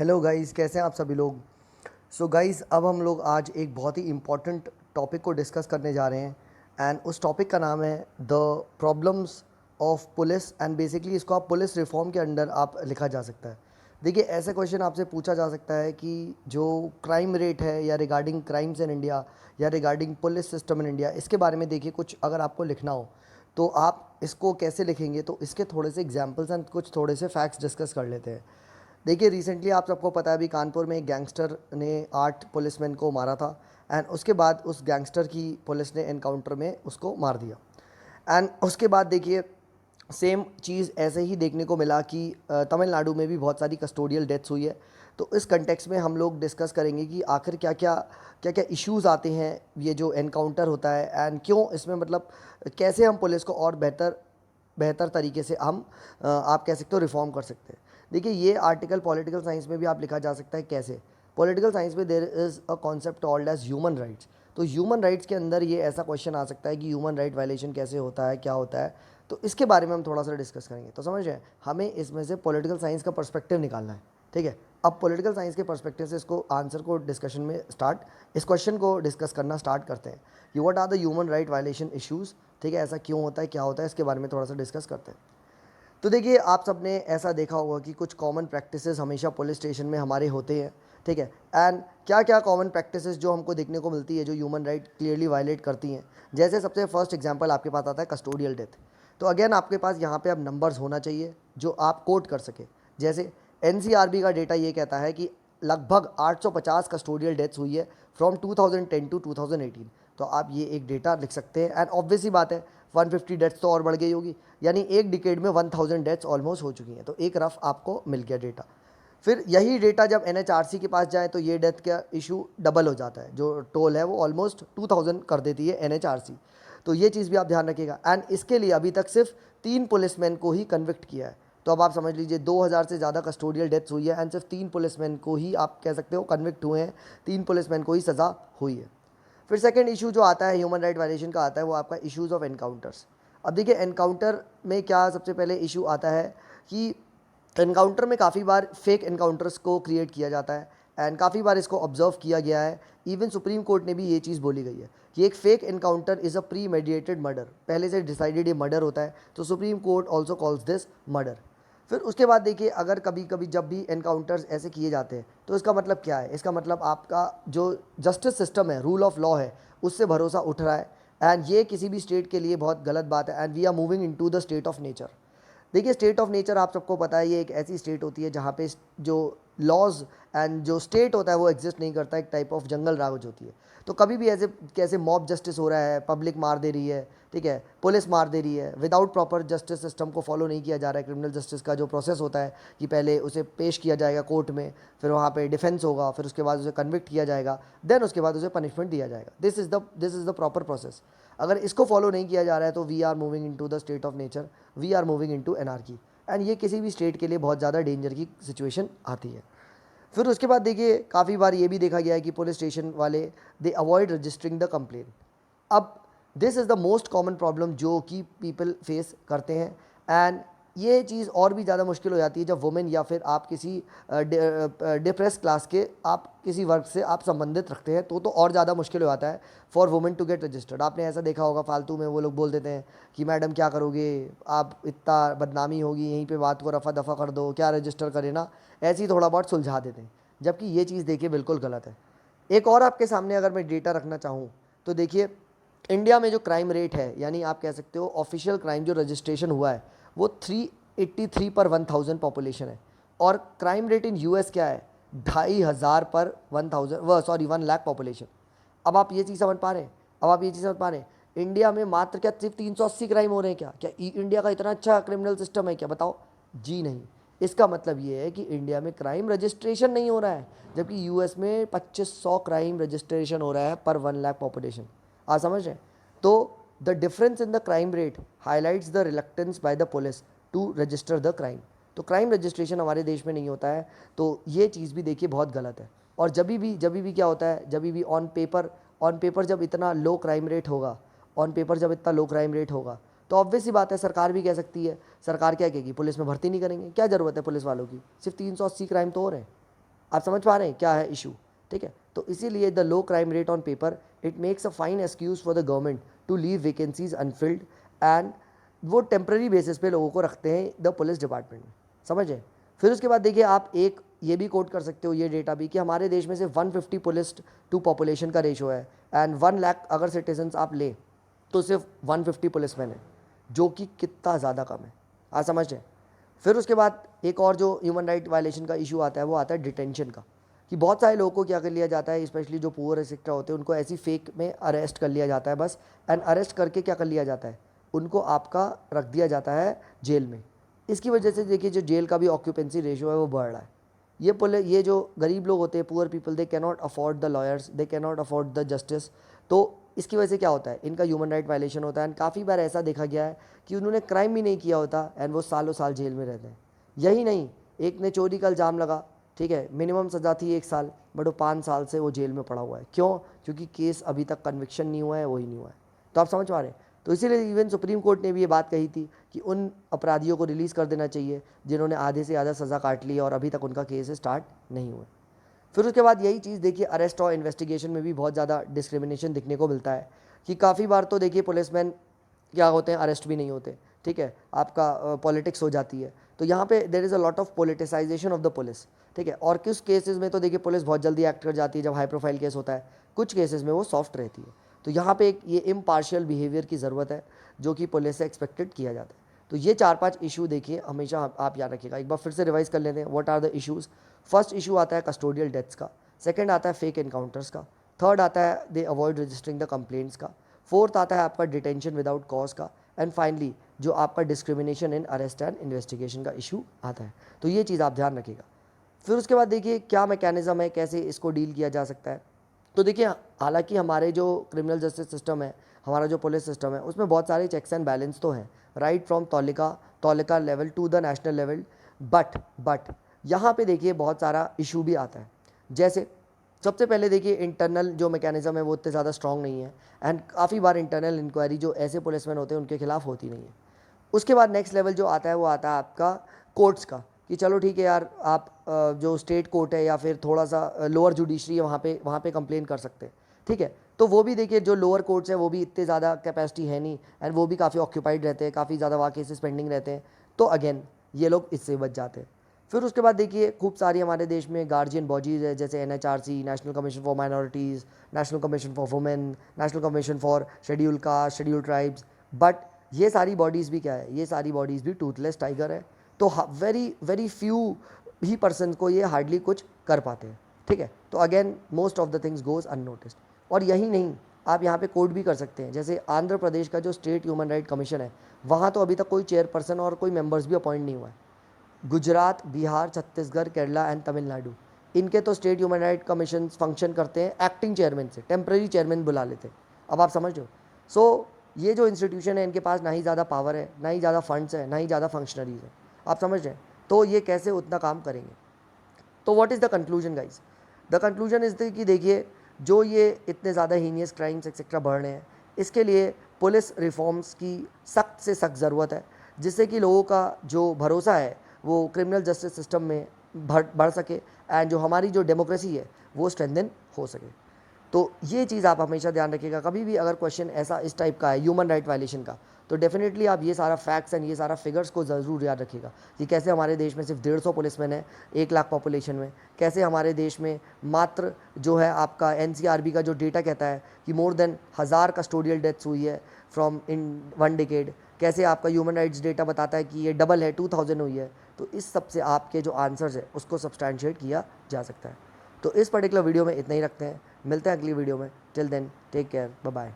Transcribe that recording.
Hello guys, कैसे हैं आप सभी लोग। सो गाइस, अब हम लोग आज एक बहुत ही इम्पॉर्टेंट टॉपिक को डिस्कस करने जा रहे हैं एंड उस टॉपिक का नाम है the problems of police and basically इसको आप पुलिस रिफॉर्म के अंडर आप लिखा जा सकता है। देखिए, ऐसे क्वेश्चन आपसे पूछा जा सकता है कि जो क्राइम रेट है या रिगार्डिंग क्राइम्स इन इंडिया या regarding police system in India, इसके बारे में देखिए कुछ अगर आपको लिखना हो तो आप इसको कैसे लिखेंगे। तो इसके थोड़े से एग्जाम्पल्स एंड कुछ थोड़े से फैक्ट्स डिस्कस कर लेते हैं। देखिए, रिसेंटली आप सबको पता है अभी कानपुर में एक गैंगस्टर ने 8 पुलिसमैन को मारा था एंड उसके बाद उस गैंगस्टर की पुलिस ने एनकाउंटर में उसको मार दिया। एंड उसके बाद देखिए सेम चीज़ ऐसे ही देखने को मिला कि तमिलनाडु में भी बहुत सारी कस्टोडियल डेथ्स हुई है। तो इस कंटेक्स्ट में हम लोग डिस्कस करेंगे कि आखिर क्या क्या इश्यूज़ आते हैं ये जो एनकाउंटर होता है एंड क्यों इसमें मतलब कैसे हम पुलिस को और बेहतर बेहतर तरीके से हम आप कह सकते हो रिफॉर्म कर सकते हैं। देखिए, ये आर्टिकल पॉलिटिकल साइंस में भी आप लिखा जा सकता है। कैसे? पॉलिटिकल साइंस में there is a concept called as human rights. तो ह्यूमन राइट्स के अंदर ये ऐसा क्वेश्चन आ सकता है कि ह्यूमन राइट वायलेशन कैसे होता है, क्या होता है। तो इसके बारे में हम थोड़ा सा डिस्कस करेंगे। तो समझ रहे हैं, हमें इसमें से पॉलिटिकल साइंस का पर्सपेक्टिव निकालना है। ठीक है, अब पॉलिटिकल साइंस के पर्सपेक्टिव से इसको आंसर को डिस्कशन में इस क्वेश्चन को डिस्कस करना स्टार्ट करते हैं कि what are the human right violation issues. ठीक है, ऐसा क्यों होता है, क्या होता है, इसके बारे में थोड़ा सा डिस्कस करते हैं। तो देखिए, आप सबने ऐसा देखा होगा कि कुछ कॉमन प्रैक्टिसेस हमेशा पुलिस स्टेशन में हमारे होते हैं। ठीक है, एंड क्या क्या कॉमन प्रैक्टिसेस जो हमको देखने को मिलती है जो ह्यूमन राइट क्लियरली वायलेट करती हैं। जैसे सबसे फर्स्ट एग्जांपल आपके पास आता है कस्टोडियल डेथ। तो अगेन आपके पास यहाँ पे अब नंबर्स होना चाहिए जो आप कोट कर सके। जैसे एनसीआरबी का डेटा ये कहता है कि लगभग 850 कस्टोडियल डेथ्स हुई है फ्रॉम 2010 टू 2018। तो आप ये एक डेटा लिख सकते हैं एंड ऑब्वियस ही बात है 150 डेथ्स तो और बढ़ गई होगी, यानी एक डिकेड में 1000 डेथ्स ऑलमोस्ट हो चुकी हैं। तो एक रफ आपको मिल गया डेटा। फिर यही डेटा जब एनएचआरसी के पास जाए तो ये डेथ का इशू डबल हो जाता है, जो टोल है वो ऑलमोस्ट 2000 कर देती है एनएचआरसी। तो ये चीज़ भी आप ध्यान रखिएगा। एंड इसके लिए अभी तक सिर्फ 3 पुलिसमैन को ही कन्विक्ट किया है। तो अब आप समझ लीजिए 2000 से ज़्यादा कस्टोडियल डेथ्स हुई है एंड सिर्फ 3 पुलिसमैन को ही आप कह सकते हो कन्विक्ट हुए हैं, 3 पुलिसमैन को ही सज़ा हुई है। फिर सेकंड इशू जो आता है ह्यूमन राइट वायलेशन का आता है वो आपका इश्यूज़ ऑफ एनकाउंटर्स। अब देखिए, एनकाउंटर में क्या सबसे पहले इशू आता है कि एनकाउंटर में काफ़ी बार फेक एनकाउंटर्स को क्रिएट किया जाता है एंड काफ़ी बार इसको ऑब्जर्व किया गया है। इवन सुप्रीम कोर्ट ने भी ये चीज़ बोली गई है कि एक fake encounter is a pre mediated murder. पहले से डिसाइडेड ये मर्डर होता है, तो supreme court also calls this murder. फिर उसके बाद देखिए, अगर कभी कभी जब भी एनकाउंटर्स ऐसे किए जाते हैं तो इसका मतलब क्या है। इसका मतलब आपका जो जस्टिस सिस्टम है, रूल ऑफ लॉ है, उससे भरोसा उठ रहा है एंड ये किसी भी स्टेट के लिए बहुत गलत बात है and we are moving into the state of nature. देखिए, स्टेट ऑफ नेचर आप सबको पता है ये एक ऐसी स्टेट होती है जहाँ पे जो लॉज एंड जो स्टेट होता है वो एग्जिस्ट नहीं करता, एक टाइप ऑफ जंगल राज होती है। तो कभी भी ऐसे कैसे मॉब जस्टिस हो रहा है, पब्लिक मार दे रही है, ठीक है, पुलिस मार दे रही है, विदाउट प्रॉपर जस्टिस सिस्टम को फॉलो नहीं किया जा रहा है। क्रिमिनल जस्टिस का जो प्रोसेस होता है कि पहले उसे पेश किया जाएगा कोर्ट में, फिर वहाँ पे डिफेंस होगा, फिर उसके बाद उसे कन्विक्ट किया जाएगा, देन उसके बाद उसे पनिशमेंट दिया जाएगा। This is the proper process. अगर इसको फॉलो नहीं किया जा रहा है तो we are moving into the state of nature, we are moving into anarchy and ये किसी भी स्टेट के लिए बहुत ज़्यादा डेंजर की सिचुएशन आती है। फिर उसके बाद देखिए, काफ़ी बार ये भी देखा गया है कि पुलिस स्टेशन वाले they avoid registering the complaint. अब this is the most common problem जो कि पीपल फेस करते हैं एंड ये चीज़ और भी ज़्यादा मुश्किल हो जाती है जब वुमेन या फिर आप किसी डिप्रेस क्लास के आप किसी वर्ग से आप संबंधित रखते हैं तो और ज़्यादा मुश्किल हो जाता है for women to get registered. आपने ऐसा देखा होगा फालतू में वो लोग बोल देते हैं कि मैडम क्या करोगे, आप इतना बदनामी होगी, यहीं पे बात को रफा दफ़ा कर दो, क्या रजिस्टर करें ना, ऐसे ही थोड़ा बहुत सुलझा देते हैं। जबकि ये चीज़ देखिए बिल्कुल गलत है। एक और आपके सामने अगर मैं डेटा रखना चाहूँ तो देखिए, इंडिया में जो क्राइम रेट है, यानी आप कह सकते हो ऑफिशियल क्राइम जो रजिस्ट्रेशन हुआ है वो 383 पर 1000 पॉपुलेशन है। और क्राइम रेट इन यूएस क्या है, 2500 पर 1 लाख पॉपुलेशन। अब आप ये चीज़ समझ पा रहे हैं, इंडिया में मात्र क्या सिर्फ 380 क्राइम हो रहे हैं क्या? इंडिया का इतना अच्छा क्रिमिनल सिस्टम है क्या? बताओ। जी नहीं। इसका मतलब ये है कि इंडिया में क्राइम रजिस्ट्रेशन नहीं हो रहा है, जबकि यूएस में 2500 क्राइम रजिस्ट्रेशन हो रहा है पर 1 लाख पॉपुलेशन। आप समझ रहे हैं? तो the difference in the crime rate highlights the reluctance by the police to register the crime. तो क्राइम रजिस्ट्रेशन हमारे देश में नहीं होता है, तो ये चीज़ भी देखिए बहुत गलत है। और जब भी क्या होता है, जब भी ऑन पेपर जब इतना लो क्राइम रेट होगा, तो ऑब्वियस सी बात है सरकार भी कह सकती है, सरकार क्या कहेगी, पुलिस में भर्ती नहीं करेंगे, क्या ज़रूरत है पुलिस वालों की, सिर्फ 380 क्राइम तो हो रहे हैं। आप समझ पा रहे हैं क्या है इशू, ठीक है। तो इसीलिए the low crime rate on paper it makes a fine excuse for the government to leave vacancies unfilled, and वो टेम्प्रेरी बेसिस पे लोगों को रखते हैं द पुलिस डिपार्टमेंट में, समझे। फिर उसके बाद देखिए आप एक ये भी कोट कर सकते हो ये डेटा भी कि हमारे देश में सिर्फ 150 पुलिस टू पॉपुलेशन का रेशो है, एंड 1 लाख अगर सिटीजन्स आप ले तो सिर्फ 150 पुलिसमैन है, जो कि कितना ज़्यादा कम है, आप समझ रहे हैं। फिर उसके बाद एक और जो ह्यूमन राइट वायलेशन का इशू आता है वो आता है डिटेंशन का, कि बहुत सारे लोगों को क्या कर लिया जाता है, स्पेशली जो पुअर सेक्टर होते हैं उनको ऐसी फेक में अरेस्ट कर लिया जाता है बस, एंड अरेस्ट करके क्या कर लिया जाता है, उनको आपका रख दिया जाता है जेल में। इसकी वजह से देखिए जो जेल का भी ऑक्यूपेंसी रेशो है वो बढ़ रहा है। ये जो गरीब लोग होते हैं, poor people, they can not afford the lawyers, they can not afford the justice, तो इसकी वजह से क्या होता है, इनका ह्यूमन राइट वायलेशन होता है। एंड काफ़ी बार ऐसा देखा गया है कि उन्होंने क्राइम भी नहीं किया होता एंड वो सालों साल जेल में रहते हैं। यही नहीं, एक ने चोरी का इल्ज़ाम लगा, ठीक है, मिनिमम सज़ा थी 1 साल, बट वो 5 साल से वो जेल में पड़ा हुआ है। क्यों? क्योंकि केस अभी तक कन्विक्शन नहीं हुआ है, वही नहीं हुआ है। तो आप समझ पा रहे हैं। तो इसीलिए इवन सुप्रीम कोर्ट ने भी ये बात कही थी कि उन अपराधियों को रिलीज़ कर देना चाहिए जिन्होंने आधे से ज़्यादा सज़ा काट ली है और अभी तक उनका केस स्टार्ट नहीं हुआ। फिर उसके बाद यही चीज़ देखिए अरेस्ट और इन्वेस्टिगेशन में भी बहुत ज़्यादा डिस्क्रिमिनेशन दिखने को मिलता है, कि काफ़ी बार तो देखिए पुलिसमैन क्या होते हैं, अरेस्ट भी नहीं होते, ठीक है, आपका पॉलिटिक्स हो जाती है। तो यहाँ पे there is a lot of politicisation of the police, ठीक है। और कुछ केसेस में तो देखिए पुलिस बहुत जल्दी एक्ट कर जाती है जब हाई प्रोफाइल केस होता है, कुछ केसेस में वो सॉफ्ट रहती है। तो यहाँ पे एक ये इम्पार्शियल बिहेवियर की ज़रूरत है जो कि पुलिस से एक्सपेक्टेड किया जाता है। तो ये 4-5 इशू देखिए हमेशा आप याद रखिएगा। एक बार फिर से रिवाइज कर लेते हैं, what are the issues. First issue आता है कस्टोडियल डेथ्स का, सेकंड आता है फेक एनकाउंटर्स का, थर्ड आता है दे अवॉइड रजिस्टरिंग द कंप्लेंट्स का, फोर्थ आता है आपका डिटेंशन विदाउट कॉज का, एंड फाइनली जो आपका discrimination in arrest and investigation का इशू आता है। तो ये चीज़ आप ध्यान रखिएगा। फिर उसके बाद देखिए क्या मैकेनिज़्म है, कैसे इसको डील किया जा सकता है। तो देखिए हालांकि हमारे जो क्रिमिनल जस्टिस सिस्टम है, हमारा जो पुलिस सिस्टम है, उसमें बहुत सारे चेक्स एंड बैलेंस तो हैं, right from taluka level to the national level, but यहाँ पे देखिए बहुत सारा इशू भी आता है। जैसे सबसे पहले देखिए इंटरनल जो मैकेनिज़्म है वो उतने ज़्यादा स्ट्रॉन्ग नहीं है, एंड काफ़ी बार इंटरनल इंक्वायरी जो ऐसे पुलिसमैन होते हैं उनके खिलाफ होती नहीं है। उसके बाद नेक्स्ट लेवल जो आता है वो आता है आपका कोर्ट्स का, कि चलो ठीक है यार, आप जो स्टेट कोर्ट है या फिर थोड़ा सा लोअर जुडिशरी है वहाँ पे कंप्लेन कर सकते हैं, ठीक है। तो वो भी देखिए जो लोअर कोर्ट्स है वो भी इतने ज़्यादा कैपेसिटी है नहीं, एंड वो भी काफ़ी ऑक्यूपाइड रहते हैं, काफ़ी ज़्यादा वहाँ केसेस पेंडिंग रहते हैं, तो अगेन ये लोग इससे बच जाते हैं। फिर उसके बाद देखिए खूब सारी हमारे देश में गार्जियन बॉडीज़ है, जैसे NHRC, national commission for minorities, national commission for women, national commission for schedule caste, schedule tribes, but ये सारी बॉडीज़ भी क्या है, ये सारी बॉडीज़ भी टूथलेस टाइगर है। तो वेरी फ्यू ही पर्सन को ये हार्डली कुछ कर पाते हैं, ठीक है। तो again most of the things goes unnoticed. और यही नहीं, आप यहाँ पे कोड भी कर सकते हैं, जैसे आंध्र प्रदेश का जो स्टेट ह्यूमन राइट कमीशन है, वहाँ तो अभी तक कोई चेयरपर्सन और कोई मेंबर्स भी अपॉइंट नहीं हुआ है। गुजरात, बिहार, छत्तीसगढ़, केरला एंड तमिलनाडु, इनके तो state human right commission function करते हैं एक्टिंग चेयरमैन से, टेम्प्रेरी चेयरमैन बुला लेते हैं। अब आप समझ लो। सो ये जो इंस्टीट्यूशन है इनके पास ना ही ज़्यादा पावर है, ना ही ज़्यादा फंड्स है, ना ही ज़्यादा फंक्शनरीज है, आप समझ रहे हैं। तो ये कैसे उतना काम करेंगे। तो what is the conclusion guys? The conclusion is कि देखिए जो ये इतने ज़्यादा हीनियस क्राइम्स एक्सेट्रा बढ़ रहे हैं, इसके लिए पुलिस रिफॉर्म्स की सख्त से सख्त ज़रूरत है, जिससे कि लोगों का जो भरोसा है वो क्रिमिनल जस्टिस सिस्टम में बढ़ सके, एंड जो हमारी जो डेमोक्रेसी है वो स्ट्रेंथन हो सके। तो ये चीज़ आप हमेशा ध्यान रखिएगा। कभी भी अगर क्वेश्चन ऐसा इस टाइप का है ह्यूमन राइट वायलेशन का, तो डेफिनेटली आप ये सारा फैक्ट्स एंड ये सारा फिगर्स को ज़रूर याद रखिएगा कि कैसे हमारे देश में सिर्फ 150 पुलिसमैन है 1 लाख पॉपुलेशन में, कैसे हमारे देश में मात्र जो है आपका NCRB का जो डेटा कहता है कि मोर देन 1000 कस्टोडियल डेथ्स हुई है फ्रॉम इन 1 डिकेड, कैसे आपका ह्यूमन राइट्स डेटा बताता है कि ये डबल है, 2000 हुई है। तो इस सब से आपके जो आंसर्स है उसको सब्सटैंशिएट किया जा सकता है। तो इस पर्टिकुलर वीडियो में इतना ही रखते हैं, मिलते हैं अगली वीडियो में। Till then take care, bye bye.